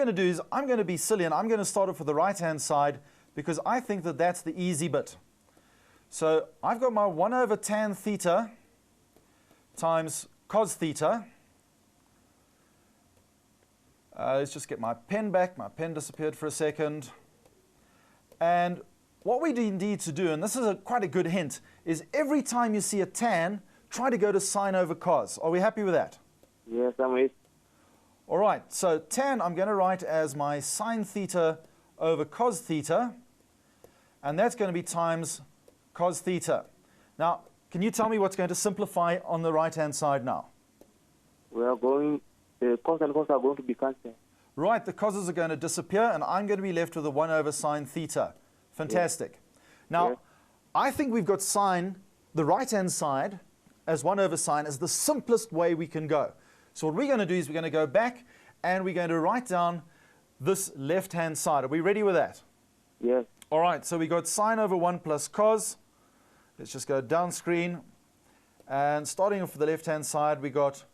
going to do is I'm going to be silly and I'm going to start off with the right-hand side because I think that that's the easy bit. So I've got my 1 over tan theta times cos theta. Let's just get my pen back. My pen disappeared for a second. And what we need to do, and this is quite a good hint, is every time you see a tan, try to go to sine over cos. Are we happy with that? Yes, I'm with. All right, so tan I'm going to write as my sine theta over cos theta, and that's going to be times cos theta. Now, can you tell me what's going to simplify on the right-hand side now? We are going, cos and cos are going to be cancelled. Right, the coses are going to disappear, and I'm going to be left with a 1 over sine theta. Fantastic. Yes. Now, yes. I think we've got sine, the right-hand side, as 1 over sine, as the simplest way we can go. So what we're going to do is we're going to go back, and we're going to write down this left-hand side. Are we ready with that? Yes. All right, so we got sine over 1 plus cos. Let's just go down screen. And starting off with the left-hand side, we got,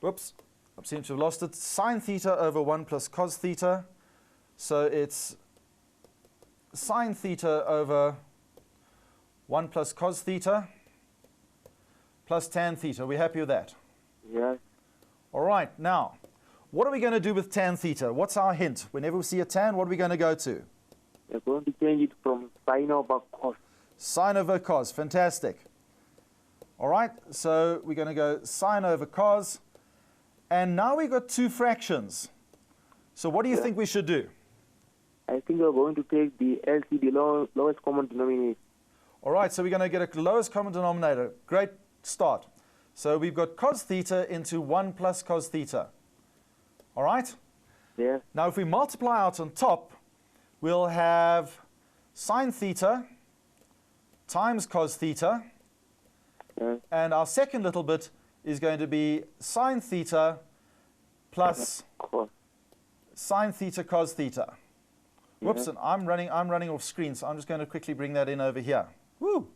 whoops, I seem to have lost it, sine theta over 1 plus cos theta. So it's sine theta over 1 plus cos theta plus tan theta. Are we happy with that? Yes. All right, now, what are we going to do with tan theta? What's our hint? Whenever we see a tan, what are we going to go to? We're going to change it from sine over cos. Sine over cos, fantastic. All right, so we're going to go sine over cos. And now we've got two fractions. So what do you think we should do? I think we're going to take the LCD, lowest common denominator. All right, so we're going to get a lowest common denominator. Great start. So we've got cos theta into 1 plus cos theta. All right? Yes. Now if we multiply out on top, we'll have sine theta times cos theta. Yes. And our second little bit is going to be sine theta plus sine theta cos theta. Whoops, and I'm running off screen, so I'm just going to quickly bring that in over here. Woo!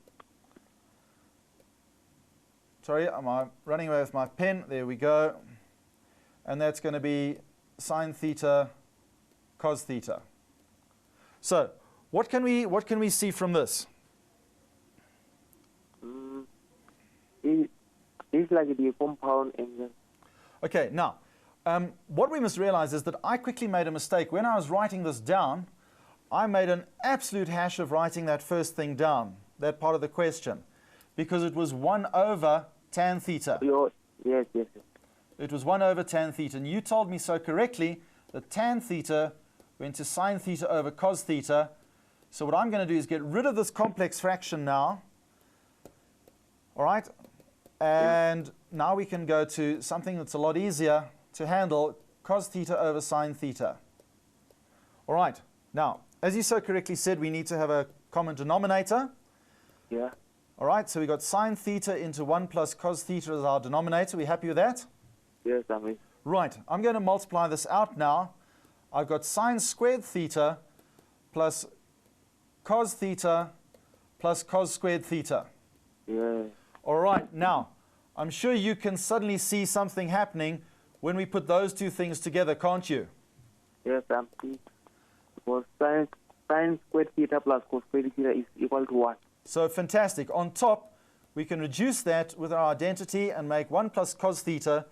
Sorry, I'm running away with my pen. There we go. And that's going to be sine theta cos theta. So, what can we see from this? It's like the compound angle. Okay, now, what we must realize is that I quickly made a mistake. When I was writing this down, I made an absolute hash of writing that first thing down, that part of the question, because it was 1 over tan theta. Yes. It was 1 over tan theta, and you told me so correctly that tan theta went to sine theta over cos theta. So what I'm going to do is get rid of this complex fraction now. All right? And now we can go to something that's a lot easier to handle, cos theta over sine theta. All right. Now, as you so correctly said, we need to have a common denominator. Yeah. All right, so we got sine theta into 1 plus cos theta as our denominator. We happy with that? Yes, I'm with. Right, I'm going to multiply this out now. I've got sine squared theta plus cos theta plus cos squared theta. Yeah. All right, now, I'm sure you can suddenly see something happening when we put those two things together, can't you? Yes, I'm with. Because sine squared theta plus cos squared theta is equal to 1. So fantastic. On top, we can reduce that with our identity and make 1 plus cos theta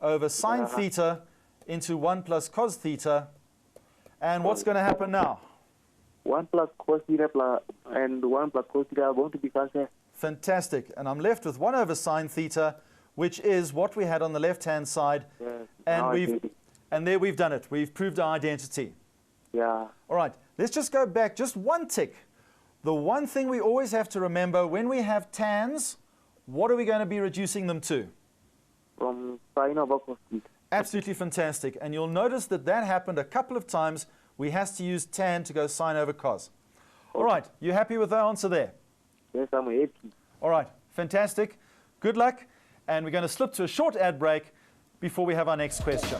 over sine theta into 1 plus cos theta. And what's going to happen now? 1 plus cos theta and 1 plus cos theta are going to be cancelled. Fantastic. And I'm left with 1 over sine theta, which is what we had on the left-hand side. Yes. And there we've done it. We've proved our identity. Yeah. All right. Let's just go back just one tick. The one thing we always have to remember, when we have tans, what are we going to be reducing them to? From sine over cos theta. Absolutely fantastic. And you'll notice that that happened a couple of times. We have to use tan to go sine over cos. Okay. All right. You happy with the answer there? Yes, I'm happy. All right. Fantastic. Good luck. And we're going to slip to a short ad break before we have our next question.